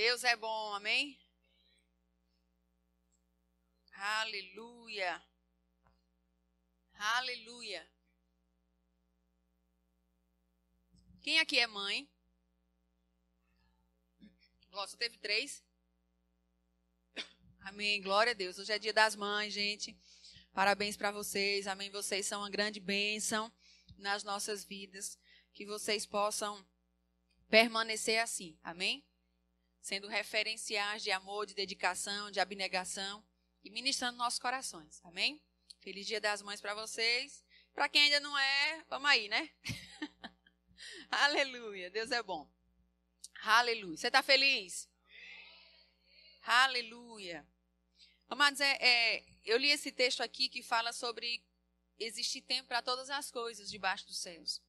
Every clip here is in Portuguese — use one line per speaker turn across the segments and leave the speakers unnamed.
Deus é bom, amém? Aleluia. Aleluia. Quem aqui é mãe? Só teve 3? Amém, glória a Deus. Hoje é dia das mães, gente. Parabéns para vocês, amém. Vocês são uma grande bênção nas nossas vidas. Que vocês possam permanecer assim, amém? Sendo referenciais de amor, de dedicação, de abnegação e ministrando nossos corações, amém? Feliz Dia das Mães para vocês. Para quem ainda não é, vamos aí, né? Aleluia, Deus é bom. Aleluia. Você está feliz? Aleluia. Amados, eu li esse texto aqui que fala sobre existir tempo para todas as coisas debaixo dos céus.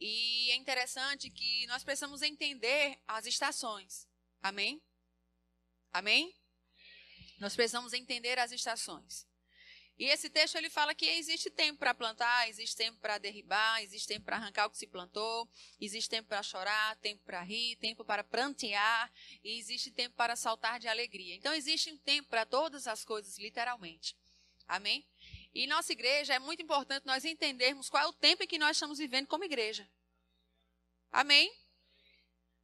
E é interessante que nós precisamos entender as estações. Amém? Amém? Nós precisamos entender as estações. E esse texto ele fala que existe tempo para plantar, existe tempo para derribar, existe tempo para arrancar o que se plantou, existe tempo para chorar, tempo para rir, tempo para prantear e existe tempo para saltar de alegria. Então existe um tempo para todas as coisas, literalmente. Amém? E nossa igreja é muito importante nós entendermos qual é o tempo em que nós estamos vivendo como igreja. Amém?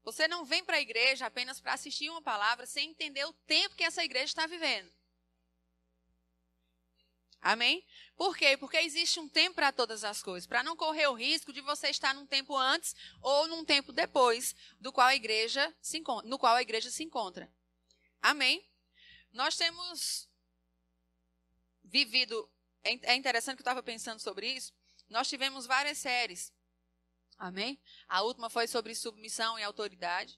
Você não vem para a igreja apenas para assistir uma palavra sem entender o tempo que essa igreja está vivendo. Amém? Por quê? Porque existe um tempo para todas as coisas, para não correr o risco de você estar num tempo antes ou num tempo depois no qual a igreja se encontra. Amém? Nós temos vivido, é interessante que eu estava pensando sobre isso, nós tivemos várias séries. Amém? A última foi sobre submissão e autoridade,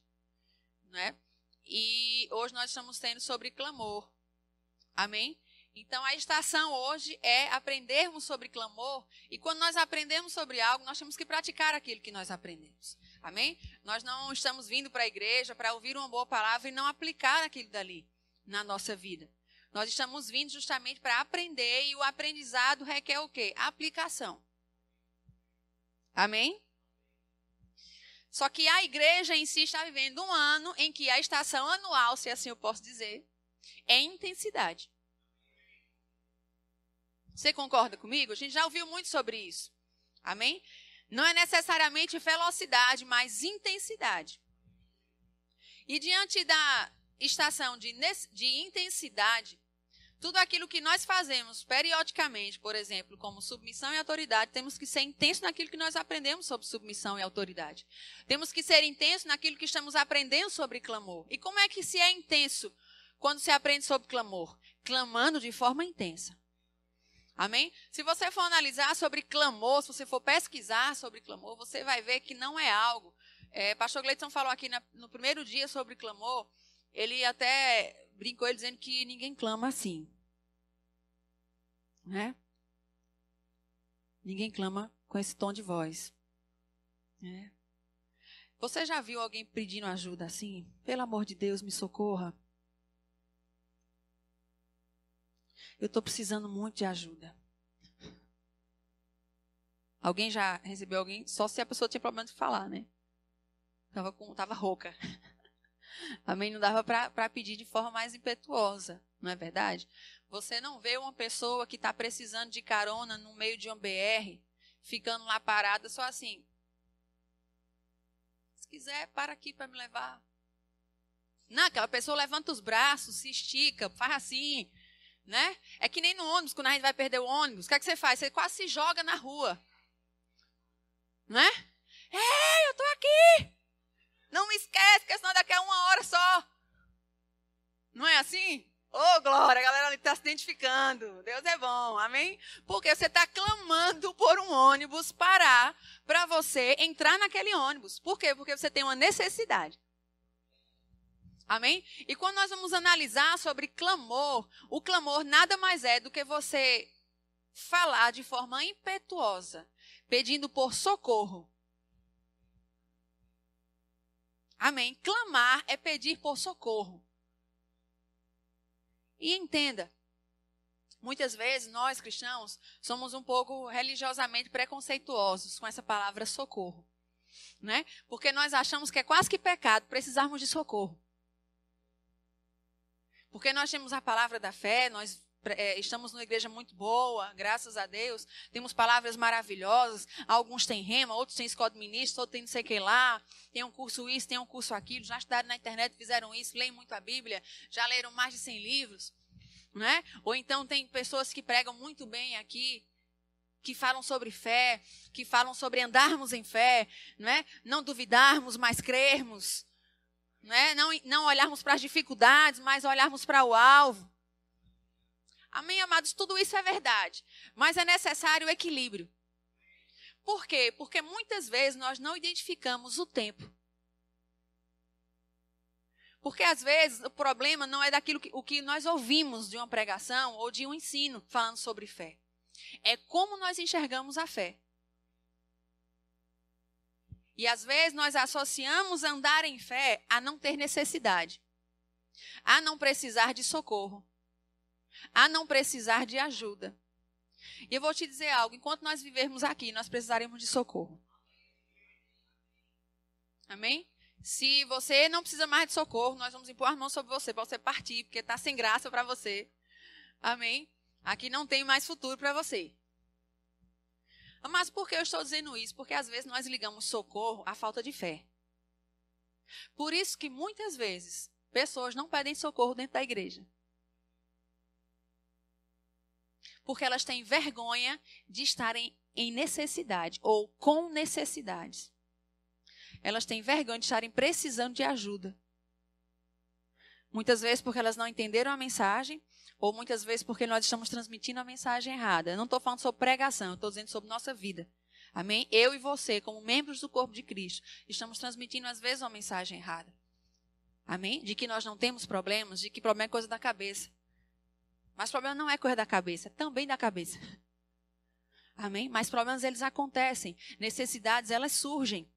né? E hoje nós estamos tendo sobre clamor. Amém? Então, a estação hoje é aprendermos sobre clamor. E quando nós aprendemos sobre algo, nós temos que praticar aquilo que nós aprendemos. Amém? Nós não estamos vindo para a igreja para ouvir uma boa palavra e não aplicar aquilo dali na nossa vida. Nós estamos vindo justamente para aprender e o aprendizado requer o quê? Aplicação. Amém? Só que a igreja em si está vivendo um ano em que a estação anual, se assim eu posso dizer, é intensidade. Você concorda comigo? A gente já ouviu muito sobre isso. Amém? Não é necessariamente velocidade, mas intensidade. E diante da estação de intensidade, tudo aquilo que nós fazemos periodicamente, por exemplo, como submissão e autoridade, temos que ser intensos naquilo que nós aprendemos sobre submissão e autoridade. Temos que ser intensos naquilo que estamos aprendendo sobre clamor. E como é que se é intenso quando se aprende sobre clamor? Clamando de forma intensa. Amém? Se você for analisar sobre clamor, se você for pesquisar sobre clamor, você vai ver que não é algo. Pastor Gleidson falou aqui no primeiro dia sobre clamor, ele até brincou ele dizendo que ninguém clama assim. Né? Ninguém clama com esse tom de voz. Né? Você já viu alguém pedindo ajuda assim? Pelo amor de Deus, me socorra. Eu estou precisando muito de ajuda. Alguém já recebeu alguém? Só se a pessoa tinha problema de falar, né? Tava rouca. Amém? Não dava para pedir de forma mais impetuosa, não é verdade? Você não vê uma pessoa que está precisando de carona no meio de uma BR, ficando lá parada só assim. Se quiser, para aqui para me levar. Não, aquela pessoa levanta os braços, se estica, faz assim, né? É que nem no ônibus, quando a gente vai perder o ônibus, o que é que você faz? Você quase se joga na rua. Né? Ei, eu estou aqui! Não me esquece, porque senão daqui a 1 hora só. Não é assim? Ô, glória, a galera ali está se identificando. Deus é bom, amém? Porque você está clamando por um ônibus parar para você entrar naquele ônibus. Por quê? Porque você tem uma necessidade. Amém? E quando nós vamos analisar sobre clamor, o clamor nada mais é do que você falar de forma impetuosa, pedindo por socorro. Amém? Clamar é pedir por socorro. E entenda, muitas vezes nós cristãos somos um pouco religiosamente preconceituosos com essa palavra socorro. né? Porque nós achamos que é quase que pecado precisarmos de socorro. Porque nós temos a palavra da fé, nós estamos numa igreja muito boa, graças a Deus, temos palavras maravilhosas, alguns têm rema, outros têm escola de ministros, outros têm não sei o que lá, tem um curso isso, tem um curso aquilo, já estudaram na internet, fizeram isso, leem muito a Bíblia, já leram mais de 100 livros, né? Ou então tem pessoas que pregam muito bem aqui, que falam sobre fé, que falam sobre andarmos em fé, né? Não duvidarmos, mas crermos, né? Não olharmos para as dificuldades, mas olharmos para o alvo. Amém, amados? Tudo isso é verdade, mas é necessário o equilíbrio. Por quê? Porque muitas vezes nós não identificamos o tempo. Porque às vezes o problema não é daquilo o que nós ouvimos de uma pregação ou de um ensino falando sobre fé. É como nós enxergamos a fé. E às vezes nós associamos andar em fé a não ter necessidade, a não precisar de socorro, a não precisar de ajuda. E eu vou te dizer algo, enquanto nós vivermos aqui, nós precisaremos de socorro. Amém? Se você não precisa mais de socorro, nós vamos impor as mãos sobre você, para você partir, porque está sem graça para você. Amém? Aqui não tem mais futuro para você. Mas por que eu estou dizendo isso? Porque às vezes nós ligamos socorro à falta de fé. Por isso que muitas vezes pessoas não pedem socorro dentro da igreja. Porque elas têm vergonha de estarem em necessidade ou com necessidades. Elas têm vergonha de estarem precisando de ajuda. Muitas vezes porque elas não entenderam a mensagem, ou muitas vezes porque nós estamos transmitindo a mensagem errada. Eu não estou falando sobre pregação, eu estou dizendo sobre nossa vida. Amém? Eu e você, como membros do corpo de Cristo, estamos transmitindo às vezes uma mensagem errada. Amém? De que nós não temos problemas, de que problema é coisa da cabeça. Mas problema não é coisa da cabeça, é também da cabeça. Amém? Mas problemas eles acontecem, necessidades elas surgem.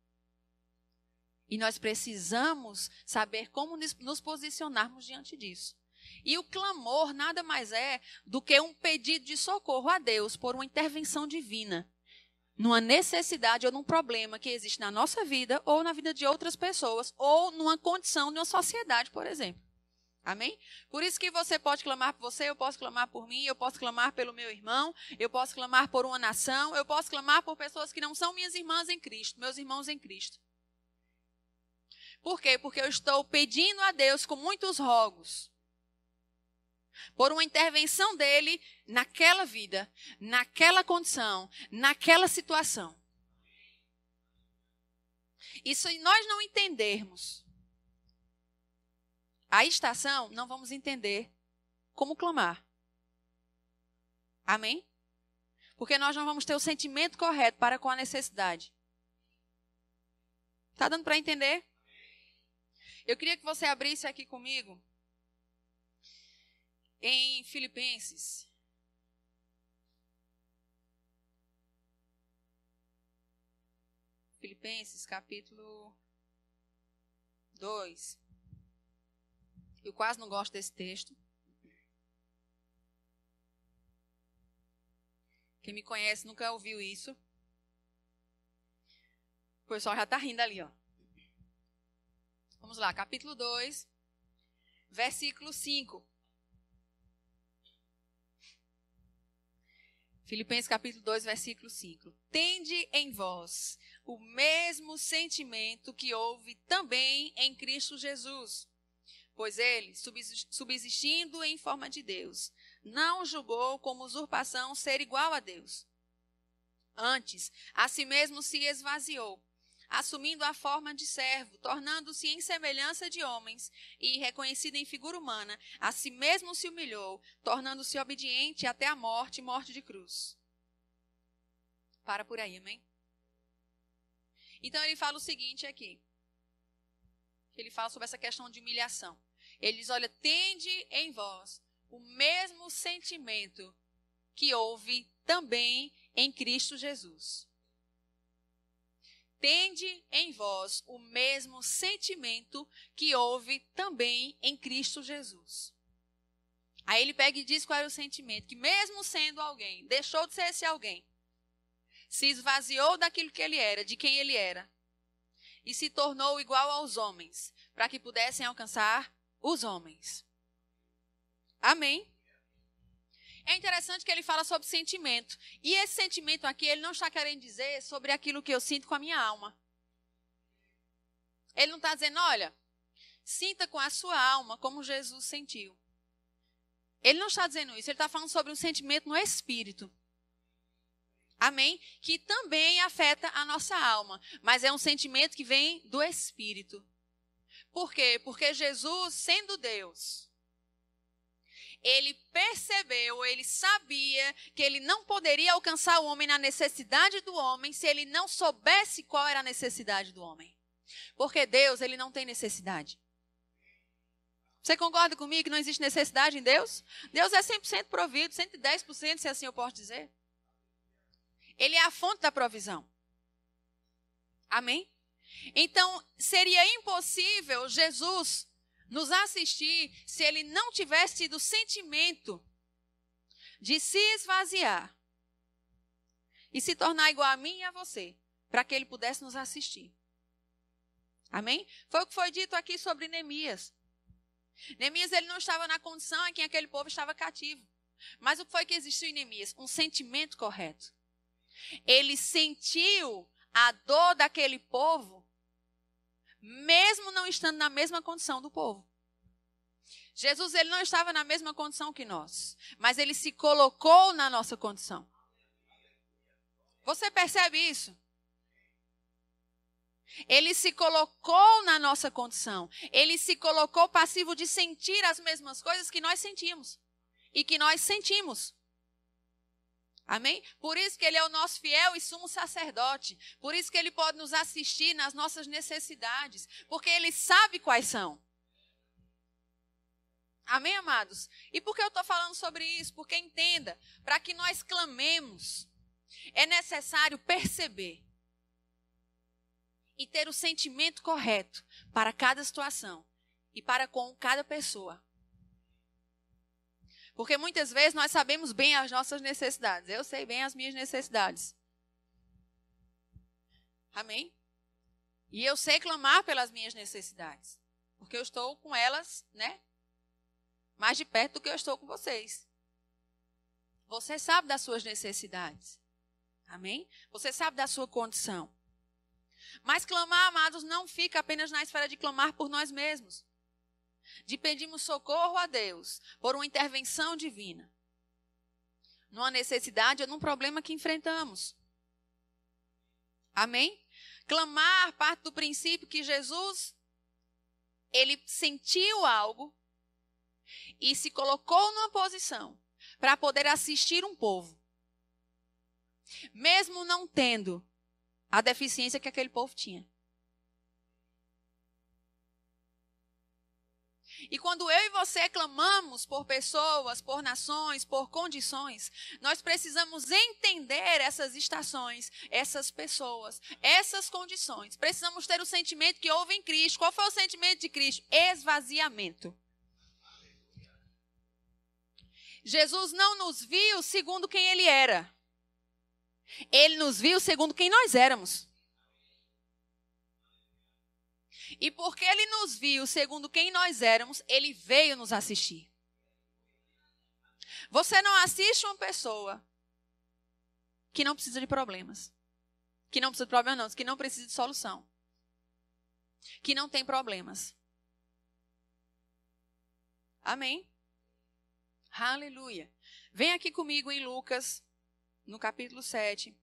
E nós precisamos saber como nos posicionarmos diante disso. E o clamor nada mais é do que um pedido de socorro a Deus por uma intervenção divina. Numa necessidade ou num problema que existe na nossa vida ou na vida de outras pessoas ou numa condição de uma sociedade, por exemplo. Amém? Por isso que você pode clamar por você, eu posso clamar por mim, eu posso clamar pelo meu irmão, eu posso clamar por uma nação, eu posso clamar por pessoas que não são minhas irmãs em Cristo, meus irmãos em Cristo. Por quê? Porque eu estou pedindo a Deus com muitos rogos por uma intervenção dele naquela vida, naquela condição, naquela situação. E se nós não entendermos a estação, não vamos entender como clamar. Amém? Porque nós não vamos ter o sentimento correto para com a necessidade. Está dando para entender? Eu queria que você abrisse aqui comigo em Filipenses. Filipenses, capítulo 2. Eu quase não gosto desse texto. Quem me conhece nunca ouviu isso. O pessoal já está rindo ali, ó. Vamos lá, capítulo 2, versículo 5. Filipenses capítulo 2, versículo 5. Tende em vós o mesmo sentimento que houve também em Cristo Jesus. Pois ele, subsistindo em forma de Deus, não julgou como usurpação ser igual a Deus. Antes, a si mesmo se esvaziou, assumindo a forma de servo, tornando-se em semelhança de homens, e reconhecido em figura humana, a si mesmo se humilhou, tornando-se obediente até a morte, morte de cruz. Para por aí, amém? Então ele fala o seguinte aqui. Ele fala sobre essa questão de humilhação. Ele diz, olha, tende em vós o mesmo sentimento que houve também em Cristo Jesus. Tende em vós o mesmo sentimento que houve também em Cristo Jesus. Aí ele pega e diz qual era o sentimento, que mesmo sendo alguém, deixou de ser esse alguém, se esvaziou daquilo que ele era, de quem ele era, e se tornou igual aos homens, para que pudessem alcançar os homens. Amém? É interessante que ele fala sobre sentimento. E esse sentimento aqui, ele não está querendo dizer sobre aquilo que eu sinto com a minha alma. Ele não está dizendo, olha, sinta com a sua alma como Jesus sentiu. Ele não está dizendo isso, ele está falando sobre um sentimento no espírito. Amém? Que também afeta a nossa alma, mas é um sentimento que vem do espírito. Por quê? Porque Jesus, sendo Deus, ele percebeu, ele sabia que ele não poderia alcançar o homem na necessidade do homem se ele não soubesse qual era a necessidade do homem. Porque Deus, ele não tem necessidade. Você concorda comigo que não existe necessidade em Deus? Deus é 100% provido, 110%, se assim eu posso dizer. Ele é a fonte da provisão. Amém? Então, seria impossível Jesus nos assistir se ele não tivesse tido o sentimento de se esvaziar e se tornar igual a mim e a você, para que ele pudesse nos assistir. Amém? Foi o que foi dito aqui sobre Neemias. Neemias, ele não estava na condição em que aquele povo estava cativo. Mas o que foi que existiu em Neemias? Um sentimento correto. Ele sentiu a dor daquele povo, mesmo não estando na mesma condição do povo. Jesus, ele não estava na mesma condição que nós, mas ele se colocou na nossa condição. Você percebe isso? Ele se colocou na nossa condição. Ele se colocou passivo de sentir as mesmas coisas que nós sentimos e que nós sentimos. Amém? Por isso que ele é o nosso fiel e sumo sacerdote. Por isso que ele pode nos assistir nas nossas necessidades. Porque ele sabe quais são. Amém, amados? E por que eu estou falando sobre isso? Porque entenda, para que nós clamemos, é necessário perceber e ter o sentimento correto para cada situação e para com cada pessoa. Porque muitas vezes nós sabemos bem as nossas necessidades. Eu sei bem as minhas necessidades. Amém? E eu sei clamar pelas minhas necessidades. Porque eu estou com elas, né? Mais de perto do que eu estou com vocês. Você sabe das suas necessidades. Amém? Você sabe da sua condição. Mas clamar, amados, não fica apenas na esfera de clamar por nós mesmos. De pedirmos socorro a Deus por uma intervenção divina. Numa necessidade ou num problema que enfrentamos. Amém? Clamar parte do princípio que Jesus, ele sentiu algo e se colocou numa posição para poder assistir um povo. Mesmo não tendo a deficiência que aquele povo tinha. E quando eu e você clamamos por pessoas, por nações, por condições, nós precisamos entender essas estações, essas pessoas, essas condições. Precisamos ter o sentimento que houve em Cristo. Qual foi o sentimento de Cristo? Esvaziamento. Jesus não nos viu segundo quem ele era. Ele nos viu segundo quem nós éramos. E porque ele nos viu segundo quem nós éramos, ele veio nos assistir. Você não assiste uma pessoa que não precisa de problemas. Que não precisa de problema, não. Que não precisa de solução. Que não tem problemas. Amém? Aleluia. Vem aqui comigo em Lucas, no capítulo 7.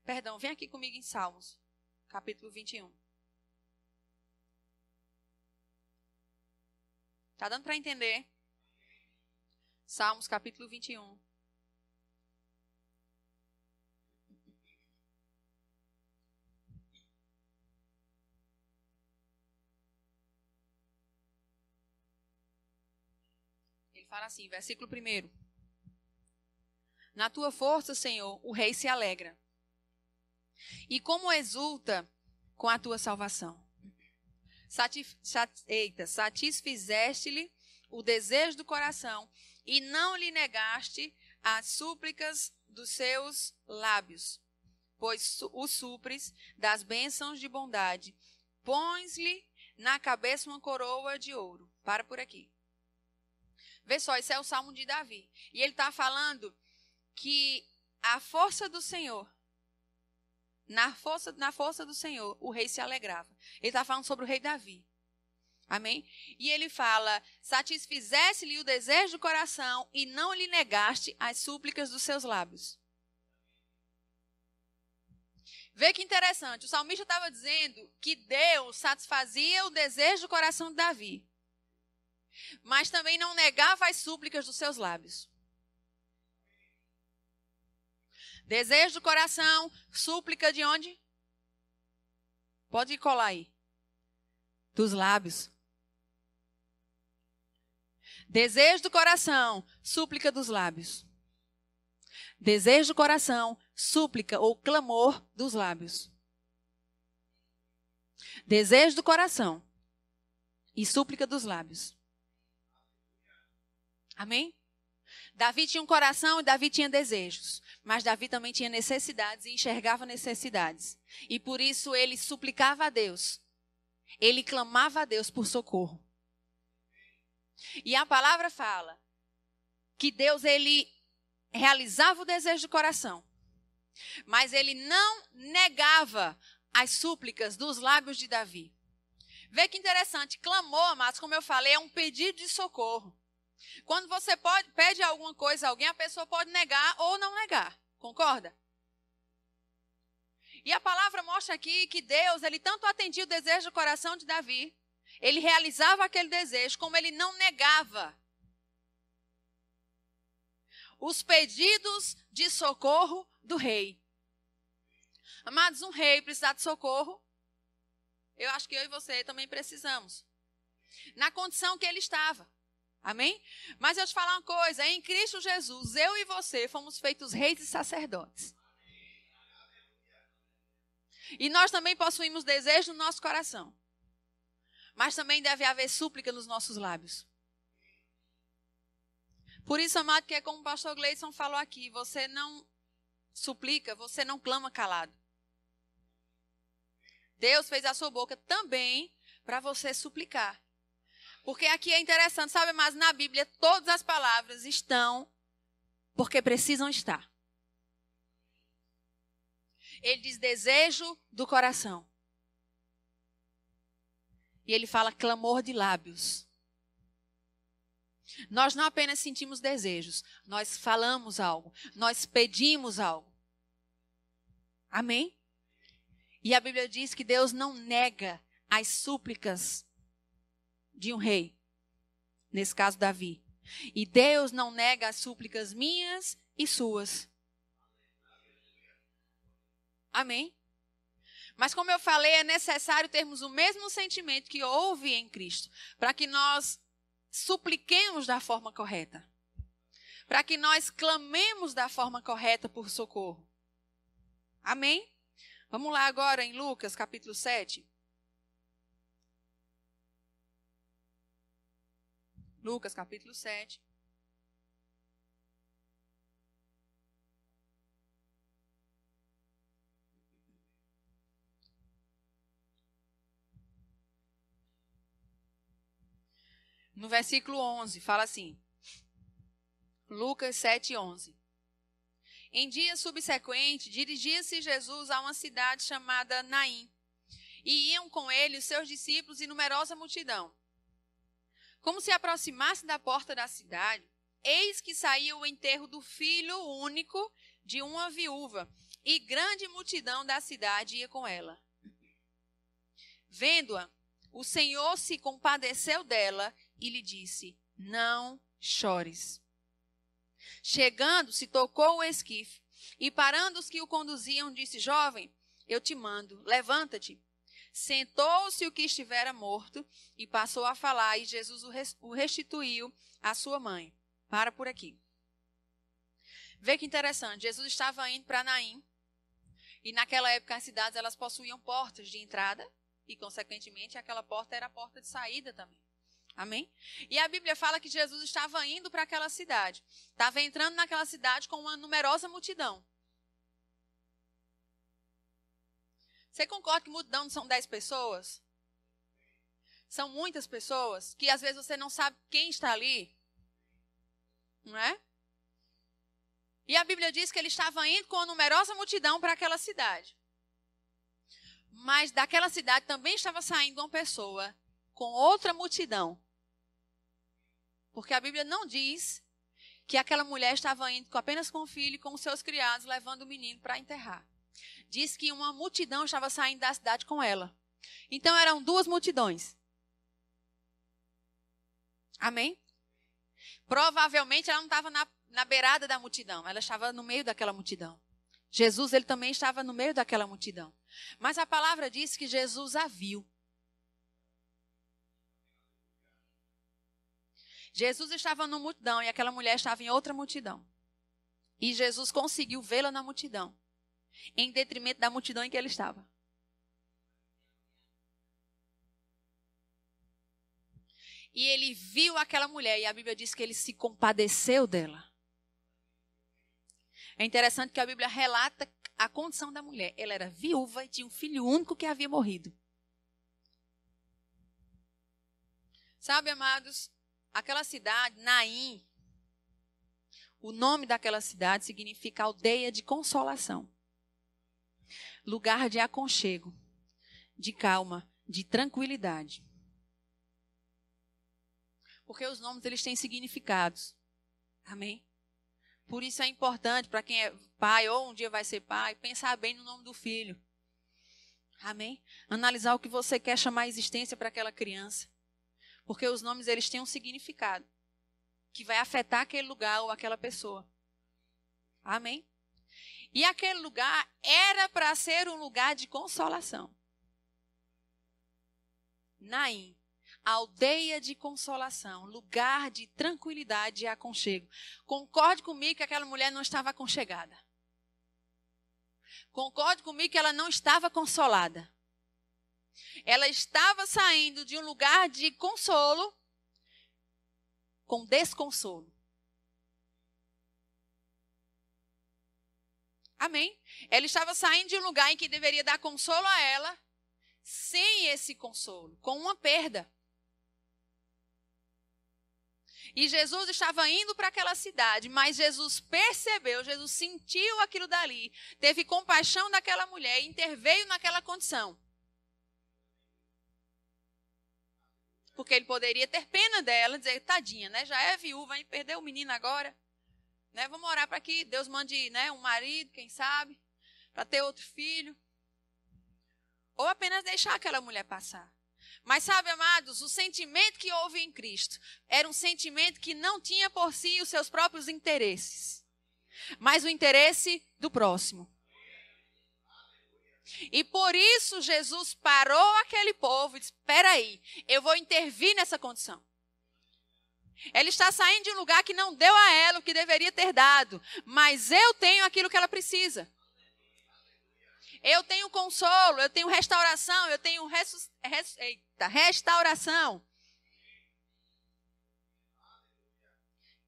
Perdão, vem aqui comigo em Salmos, capítulo 21. Tá dando para entender? Salmos, capítulo 21. Ele fala assim, versículo 1. Na tua força, Senhor, o rei se alegra. E como exulta com a tua salvação. satisfizeste-lhe o desejo do coração e não lhe negaste as súplicas dos seus lábios, pois o supres das bênçãos de bondade, pões-lhe na cabeça uma coroa de ouro. Para por aqui. Vê só, esse é o Salmo de Davi. E ele está falando que a força do Senhor, na força do Senhor, o rei se alegrava. Ele está falando sobre o rei Davi. Amém? E ele fala, satisfizesse-lhe o desejo do coração e não lhe negaste as súplicas dos seus lábios. Vê que interessante, o salmista estava dizendo que Deus satisfazia o desejo do coração de Davi, mas também não negava as súplicas dos seus lábios. Desejo do coração, súplica de onde? Pode colar aí. Dos lábios. Desejo do coração, súplica dos lábios. Desejo do coração, súplica ou clamor dos lábios. Desejo do coração e súplica dos lábios. Amém? Davi tinha um coração e Davi tinha desejos. Mas Davi também tinha necessidades e enxergava necessidades. E por isso ele suplicava a Deus. Ele clamava a Deus por socorro. E a palavra fala que Deus, ele realizava o desejo do coração. Mas ele não negava as súplicas dos lábios de Davi. Vê que interessante, clamor, amados, como eu falei, é um pedido de socorro. Quando você pede alguma coisa a alguém, a pessoa pode negar ou não negar. Concorda? E a palavra mostra aqui que Deus, ele tanto atendia o desejo do coração de Davi, ele realizava aquele desejo, como ele não negava os pedidos de socorro do rei. Amados, um rei precisar de socorro, eu acho que eu e você também precisamos. Na condição que ele estava. Amém? Mas eu te falar uma coisa, em Cristo Jesus, eu e você fomos feitos reis e sacerdotes. E nós também possuímos desejo no nosso coração. Mas também deve haver súplica nos nossos lábios. Por isso, amado, que é como o pastor Gleison falou aqui, você não suplica, você não clama calado. Deus fez a sua boca também para você suplicar. Porque aqui é interessante, sabe, mas na Bíblia todas as palavras estão porque precisam estar. Ele diz desejo do coração. E ele fala clamor de lábios. Nós não apenas sentimos desejos, nós falamos algo, nós pedimos algo. Amém? E a Bíblia diz que Deus não nega as súplicas de um rei, nesse caso Davi. E Deus não nega as súplicas minhas e suas. Amém? Mas como eu falei, é necessário termos o mesmo sentimento que houve em Cristo, para que nós supliquemos da forma correta. Para que nós clamemos da forma correta por socorro. Amém? Vamos lá agora em Lucas capítulo 7. Lucas capítulo 7. No versículo 11, fala assim. Lucas 7, 11. Em dia subsequente, dirigia-se Jesus a uma cidade chamada Naim. E iam com ele os seus discípulos e numerosa multidão. Como se aproximasse da porta da cidade, eis que saía o enterro do filho único de uma viúva, e grande multidão da cidade ia com ela. Vendo-a, o Senhor se compadeceu dela e lhe disse, não chores. Chegando, se tocou o esquife, e parando os que o conduziam, disse, jovem, eu te mando, levanta-te. Sentou-se o que estivera morto, e passou a falar, e Jesus o restituiu à sua mãe. Para por aqui. Vê que interessante, Jesus estava indo para Naim, e naquela época as cidades elas possuíam portas de entrada e, consequentemente, aquela porta era a porta de saída também. Amém? E a Bíblia fala que Jesus estava indo para aquela cidade. Estava entrando naquela cidade com uma numerosa multidão. Você concorda que multidão não são 10 pessoas? São muitas pessoas que às vezes você não sabe quem está ali. Não é? E a Bíblia diz que ele estava indo com uma numerosa multidão para aquela cidade. Mas daquela cidade também estava saindo uma pessoa com outra multidão. Porque a Bíblia não diz que aquela mulher estava indo apenas com o filho e com os seus criados, levando o menino para enterrar. Diz que uma multidão estava saindo da cidade com ela. Então eram duas multidões. Amém? Provavelmente ela não estava na beirada da multidão, ela estava no meio daquela multidão. Jesus, ele também estava no meio daquela multidão. Mas a palavra diz que Jesus a viu. Jesus estava numa multidão e aquela mulher estava em outra multidão. E Jesus conseguiu vê-la na multidão, em detrimento da multidão em que ele estava. E ele viu aquela mulher e a Bíblia diz que ele se compadeceu dela. É interessante que a Bíblia relata a condição da mulher. Ela era viúva e tinha um filho único que havia morrido. Sabe, amados, aquela cidade, Naim, o nome daquela cidade significa aldeia de consolação. Lugar de aconchego, de calma, de tranquilidade. Porque os nomes, eles têm significados. Amém? Por isso é importante para quem é pai ou um dia vai ser pai, pensar bem no nome do filho. Amém? Analisar o que você quer chamar a existência para aquela criança. Porque os nomes, eles têm um significado que vai afetar aquele lugar ou aquela pessoa. Amém? E aquele lugar era para ser um lugar de consolação. Naim. Aldeia de consolação, lugar de tranquilidade e aconchego. Concorde comigo que aquela mulher não estava aconchegada. Concorde comigo que ela não estava consolada. Ela estava saindo de um lugar de consolo com desconsolo. Amém? Ela estava saindo de um lugar em que deveria dar consolo a ela, sem esse consolo, com uma perda. E Jesus estava indo para aquela cidade, mas Jesus percebeu, Jesus sentiu aquilo dali, teve compaixão daquela mulher e interveio naquela condição. Porque ele poderia ter pena dela, dizer, tadinha, né? Já é viúva, hein? Perdeu o menino agora. Né? Vamos orar para que Deus mande, né, um marido, quem sabe, para ter outro filho. Ou apenas deixar aquela mulher passar. Mas sabe, amados, o sentimento que houve em Cristo era um sentimento que não tinha por si os seus próprios interesses, mas o interesse do próximo. E por isso Jesus parou aquele povo e disse, espera aí, eu vou intervir nessa condição. Ela está saindo de um lugar que não deu a ela o que deveria ter dado, mas eu tenho aquilo que ela precisa. Eu tenho consolo, eu tenho restauração, eu tenho restauração.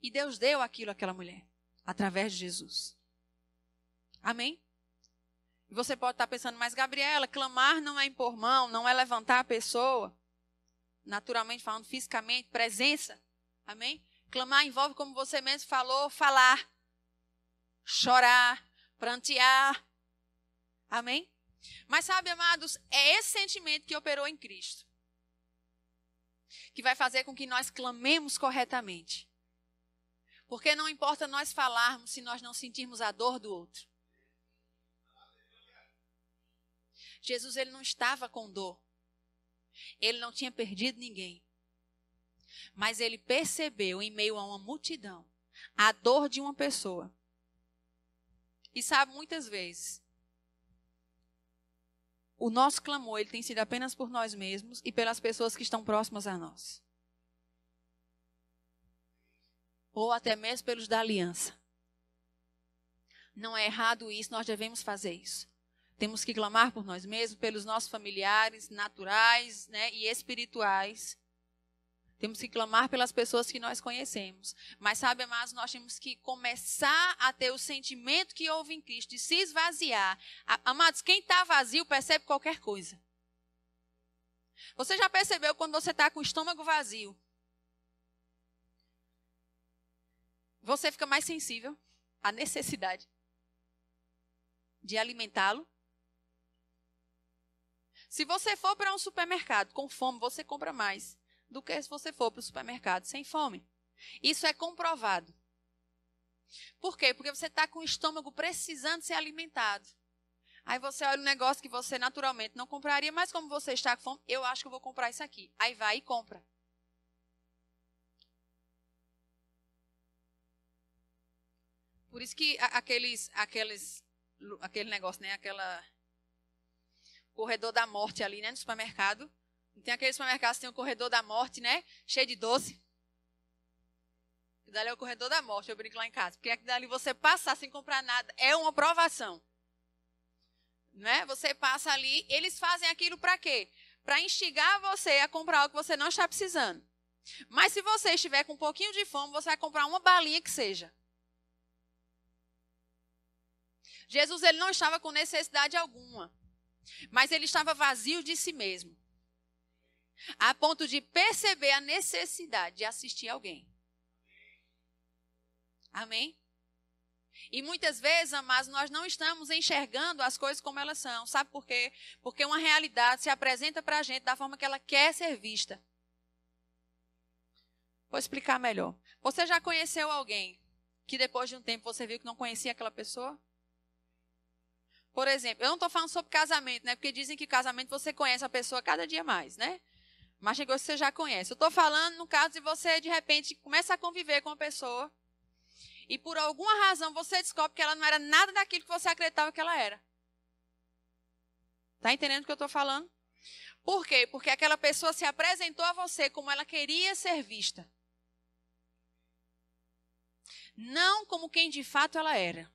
E Deus deu aquilo àquela mulher, através de Jesus. Amém? E você pode estar pensando, mas Gabriela, clamar não é impor mão, não é levantar a pessoa. Naturalmente falando, fisicamente, presença. Amém? Clamar envolve, como você mesmo falou, falar, chorar, prantear. Amém? Mas sabe, amados, é esse sentimento que operou em Cristo que vai fazer com que nós clamemos corretamente. Porque não importa nós falarmos se nós não sentirmos a dor do outro. Jesus, ele não estava com dor. Ele não tinha perdido ninguém. Mas ele percebeu em meio a uma multidão a dor de uma pessoa. E sabe, muitas vezes, o nosso clamor, ele tem sido apenas por nós mesmos e pelas pessoas que estão próximas a nós. Ou até mesmo pelos da aliança. Não é errado isso, nós devemos fazer isso. Temos que clamar por nós mesmos, pelos nossos familiares, naturais, né, e espirituais. Temos que clamar pelas pessoas que nós conhecemos. Mas, sabe, amados, nós temos que começar a ter o sentimento que houve em Cristo, de se esvaziar. Amados, quem está vazio percebe qualquer coisa. Você já percebeu quando você está com o estômago vazio? Você fica mais sensível à necessidade de alimentá-lo? Se você for para um supermercado com fome, você compra mais do que se você for para o supermercado sem fome. Isso é comprovado. Por quê? Porque você está com o estômago precisando ser alimentado. Aí você olha um negócio que você naturalmente não compraria, mas como você está com fome, eu acho que eu vou comprar isso aqui. Aí vai e compra. Por isso que aquele negócio, né? Aquela corredor da morte ali, né? No supermercado. Tem aqueles supermercados que tem o corredor da morte, né? Cheio de doce. E dali é o corredor da morte, eu brinco lá em casa. Porque dali você passar sem comprar nada é uma provação. Né? Você passa ali, eles fazem aquilo para quê? Para instigar você a comprar algo que você não está precisando. Mas se você estiver com um pouquinho de fome, você vai comprar uma balinha que seja. Jesus, ele não estava com necessidade alguma. Mas ele estava vazio de si mesmo. A ponto de perceber a necessidade de assistir alguém. Amém? E muitas vezes, amados, nós não estamos enxergando as coisas como elas são. Sabe por quê? Porque uma realidade se apresenta para a gente da forma que ela quer ser vista. Vou explicar melhor. Você já conheceu alguém que depois de um tempo você viu que não conhecia aquela pessoa? Por exemplo, eu não estou falando sobre casamento, né? Porque dizem que casamento você conhece a pessoa cada dia mais, né? Mas chegou que você já conhece. Eu estou falando no caso de você, de repente, começa a conviver com uma pessoa e por alguma razão você descobre que ela não era nada daquilo que você acreditava que ela era. Está entendendo o que eu estou falando? Por quê? Porque aquela pessoa se apresentou a você como ela queria ser vista. Não como quem de fato ela era.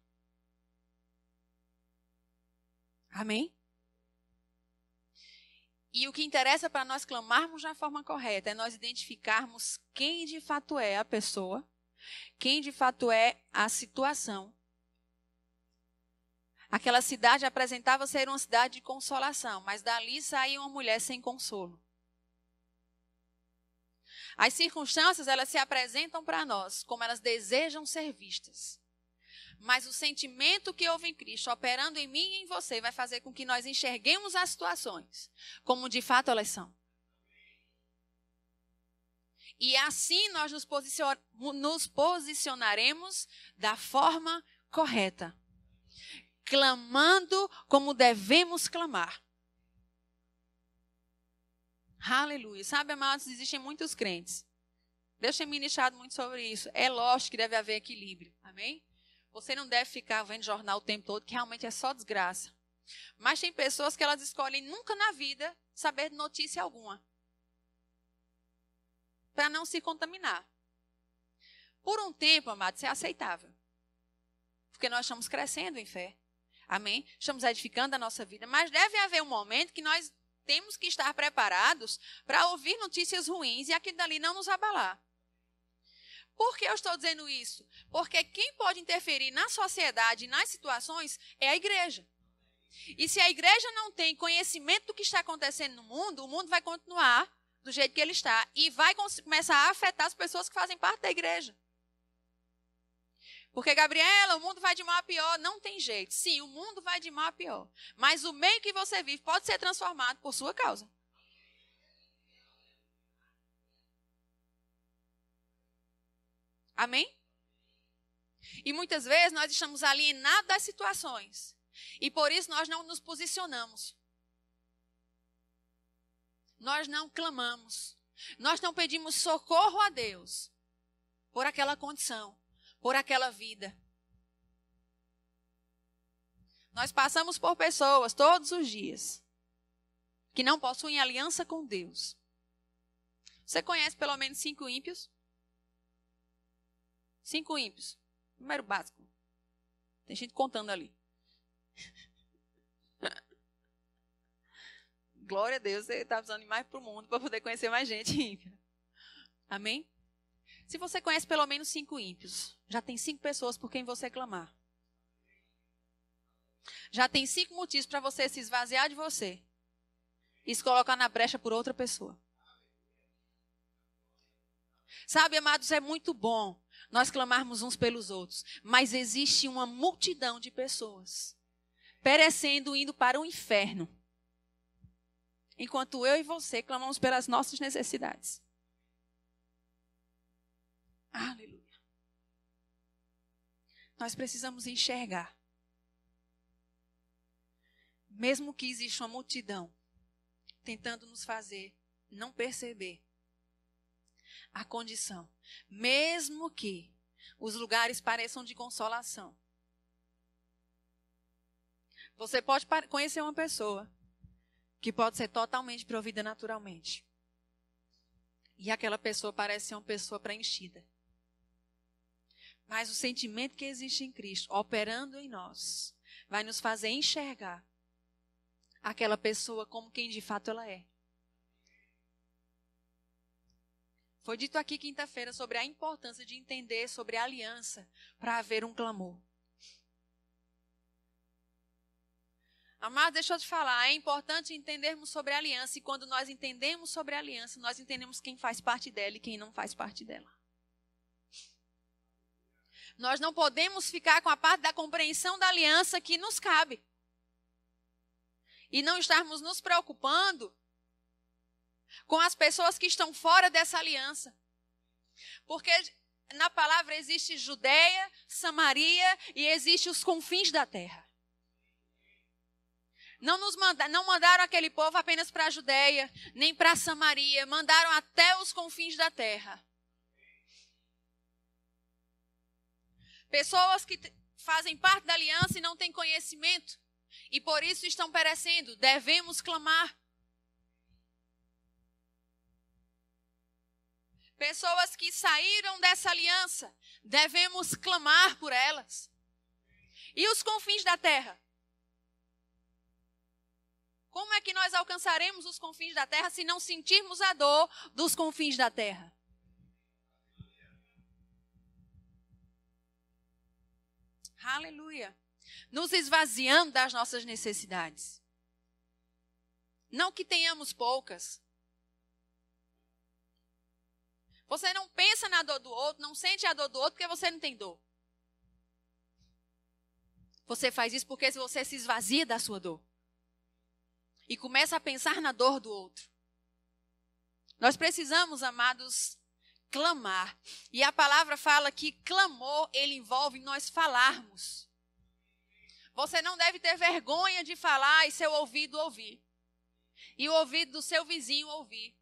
Amém? E o que interessa para nós clamarmos da forma correta é nós identificarmos quem de fato é a pessoa, quem de fato é a situação. Aquela cidade apresentava ser uma cidade de consolação, mas dali saía uma mulher sem consolo. As circunstâncias, elas se apresentam para nós como elas desejam ser vistas. Mas o sentimento que houve em Cristo, operando em mim e em você, vai fazer com que nós enxerguemos as situações como de fato elas são. E assim nós nos posicionaremos da forma correta. Clamando como devemos clamar. Aleluia. Sabe, amados, existem muitos crentes. Deus tem ministrado muito sobre isso. É lógico que deve haver equilíbrio. Amém? Você não deve ficar vendo jornal o tempo todo, que realmente é só desgraça. Mas tem pessoas que elas escolhem nunca na vida saber de notícia alguma. Para não se contaminar. Por um tempo, amados, isso é aceitável. Porque nós estamos crescendo em fé. Amém? Estamos edificando a nossa vida. Mas deve haver um momento que nós temos que estar preparados para ouvir notícias ruins e aquilo dali não nos abalar. Por que eu estou dizendo isso? Porque quem pode interferir na sociedade e nas situações é a igreja. E se a igreja não tem conhecimento do que está acontecendo no mundo, o mundo vai continuar do jeito que ele está e vai começar a afetar as pessoas que fazem parte da igreja. Porque, Gabriela, o mundo vai de mal a pior. Não tem jeito. Sim, o mundo vai de mal a pior. Mas o meio que você vive pode ser transformado por sua causa. Amém? E muitas vezes nós estamos alienados das situações. E por isso nós não nos posicionamos. Nós não clamamos. Nós não pedimos socorro a Deus por aquela condição, por aquela vida. Nós passamos por pessoas todos os dias que não possuem aliança com Deus. Você conhece pelo menos 5 ímpios? 5 ímpios. Número básico. Tem gente contando ali. Glória a Deus, você está precisando ir mais para o mundo para poder conhecer mais gente ímpia. Amém? Se você conhece pelo menos 5 ímpios, já tem 5 pessoas por quem você clamar. Já tem 5 motivos para você se esvaziar de você e se colocar na brecha por outra pessoa. Sabe, amados, é muito bom nós clamarmos uns pelos outros, mas existe uma multidão de pessoas perecendo, indo para o inferno, enquanto eu e você clamamos pelas nossas necessidades. Aleluia. Nós precisamos enxergar. Mesmo que exista uma multidão tentando nos fazer não perceber a condição, mesmo que os lugares pareçam de consolação. Você pode conhecer uma pessoa que pode ser totalmente provida naturalmente. E aquela pessoa parece ser uma pessoa preenchida. Mas o sentimento que existe em Cristo, operando em nós, vai nos fazer enxergar aquela pessoa como quem de fato ela é. Foi dito aqui quinta-feira sobre a importância de entender sobre a aliança para haver um clamor. Amado, deixa eu te falar, é importante entendermos sobre a aliança, e quando nós entendemos sobre a aliança, nós entendemos quem faz parte dela e quem não faz parte dela. Nós não podemos ficar com a parte da compreensão da aliança que nos cabe. E não estarmos nos preocupando com as pessoas que estão fora dessa aliança. Porque na palavra existe Judeia, Samaria e existe os confins da terra. Não mandaram aquele povo apenas para a Judeia, nem para a Samaria, mandaram até os confins da terra. Pessoas que fazem parte da aliança e não têm conhecimento, e por isso estão perecendo. Devemos clamar. Pessoas que saíram dessa aliança, devemos clamar por elas. E os confins da terra? Como é que nós alcançaremos os confins da terra se não sentirmos a dor dos confins da terra? Aleluia. Nos esvaziando das nossas necessidades. Não que tenhamos poucas. Você não pensa na dor do outro, não sente a dor do outro porque você não tem dor. Você faz isso porque você se esvazia da sua dor. E começa a pensar na dor do outro. Nós precisamos, amados, clamar. E a palavra fala que clamor, ele envolve nós falarmos. Você não deve ter vergonha de falar e seu ouvido ouvir. E o ouvido do seu vizinho ouvir.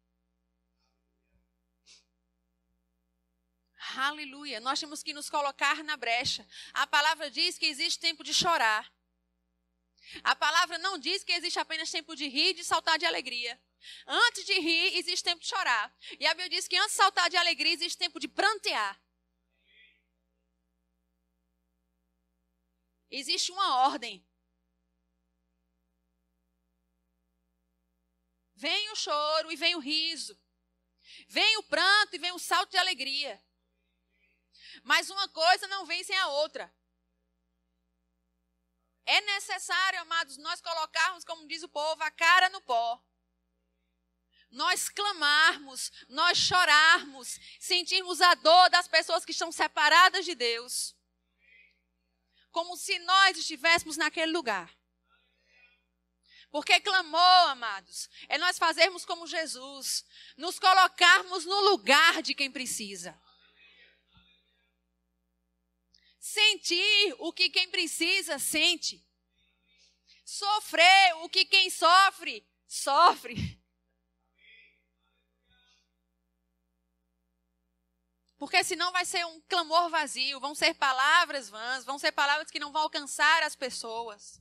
Aleluia. Nós temos que nos colocar na brecha. A palavra diz que existe tempo de chorar. A palavra não diz que existe apenas tempo de rir e de saltar de alegria. Antes de rir, existe tempo de chorar. E a Bíblia diz que antes de saltar de alegria, existe tempo de prantear. Existe uma ordem. Vem o choro e vem o riso. Vem o pranto e vem o salto de alegria. Mas uma coisa não vem sem a outra. É necessário, amados, nós colocarmos, como diz o povo, a cara no pó. Nós clamarmos, nós chorarmos, sentirmos a dor das pessoas que estão separadas de Deus. Como se nós estivéssemos naquele lugar. Porque clamor, amados, é nós fazermos como Jesus, nos colocarmos no lugar de quem precisa. Sentir o que quem precisa sente. Sofrer o que quem sofre, sofre. Porque senão vai ser um clamor vazio, vão ser palavras vãs, vão ser palavras que não vão alcançar as pessoas.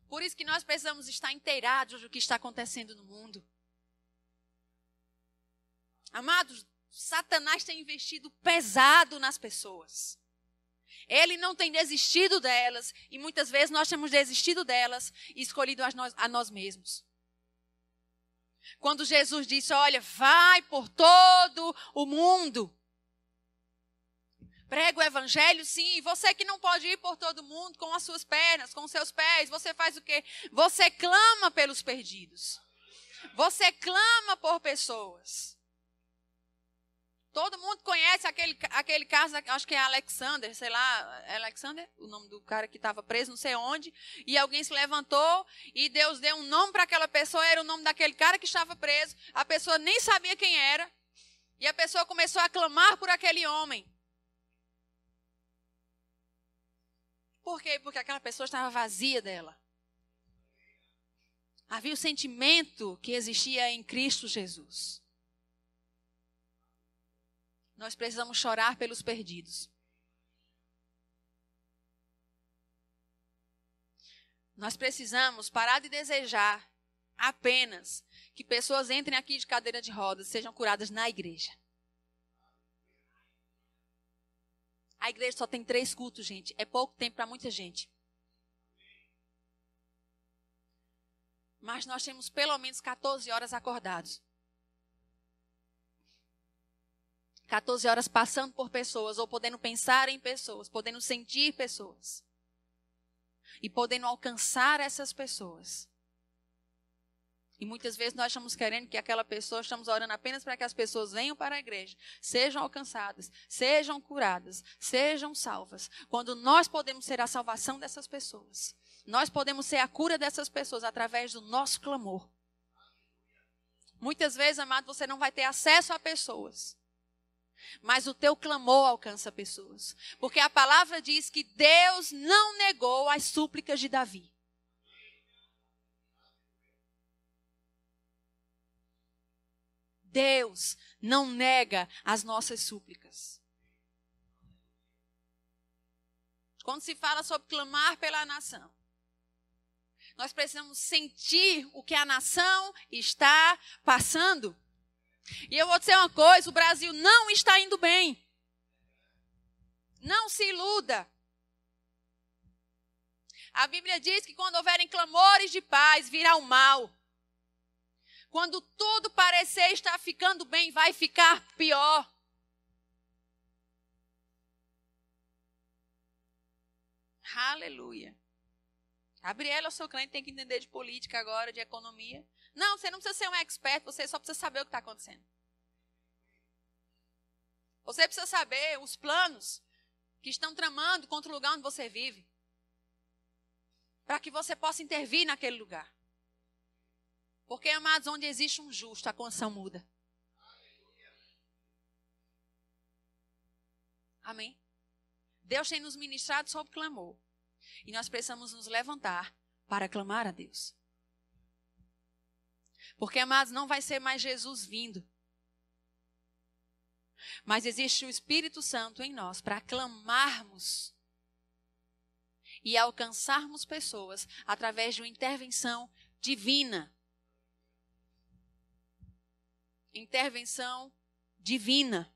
Por isso que nós precisamos estar inteirados do que está acontecendo no mundo. Amados, Satanás tem investido pesado nas pessoas. Ele não tem desistido delas. E muitas vezes nós temos desistido delas e escolhido a nós mesmos. Quando Jesus disse, olha, vai por todo o mundo. Prega o evangelho, sim. Você que não pode ir por todo mundo com as suas pernas, com os seus pés, você faz o quê? Você clama pelos perdidos. Você clama por pessoas. Todo mundo conhece aquele caso, acho que é Alexander, sei lá, Alexander, o nome do cara que estava preso, não sei onde, e alguém se levantou e Deus deu um nome para aquela pessoa, era o nome daquele cara que estava preso, a pessoa nem sabia quem era, e a pessoa começou a clamar por aquele homem. Por quê? Porque aquela pessoa estava vazia dela. Havia o sentimento que existia em Cristo Jesus. Nós precisamos chorar pelos perdidos. Nós precisamos parar de desejar apenas que pessoas entrem aqui de cadeira de rodas, sejam curadas na igreja. A igreja só tem 3 cultos, gente. É pouco tempo para muita gente. Mas nós temos pelo menos 14 horas acordados. 14 horas passando por pessoas, ou podendo pensar em pessoas, podendo sentir pessoas. E podendo alcançar essas pessoas. E muitas vezes nós estamos querendo que aquela pessoa, estamos orando apenas para que as pessoas venham para a igreja, sejam alcançadas, sejam curadas, sejam salvas. Quando nós podemos ser a salvação dessas pessoas. Nós podemos ser a cura dessas pessoas através do nosso clamor. Muitas vezes, amado, você não vai ter acesso a pessoas. Mas o teu clamor alcança pessoas. Porque a palavra diz que Deus não negou as súplicas de Davi. Deus não nega as nossas súplicas. Quando se fala sobre clamar pela nação, nós precisamos sentir o que a nação está passando. E eu vou dizer uma coisa, o Brasil não está indo bem. Não se iluda. A Bíblia diz que quando houverem clamores de paz, virá o mal. Quando tudo parecer estar ficando bem, vai ficar pior. Aleluia. Gabriela, eu sou crente, tem que entender de política agora, de economia. Não, você não precisa ser um expert, você só precisa saber o que está acontecendo. Você precisa saber os planos que estão tramando contra o lugar onde você vive. Para que você possa intervir naquele lugar. Porque, amados, onde existe um justo, a condição muda. Amém? Deus tem nos ministrado sobre clamor. E nós precisamos nos levantar para clamar a Deus. Porque, amados, não vai ser mais Jesus vindo. Mas existe o Espírito Santo em nós para clamarmos e alcançarmos pessoas através de uma intervenção divina. Intervenção divina.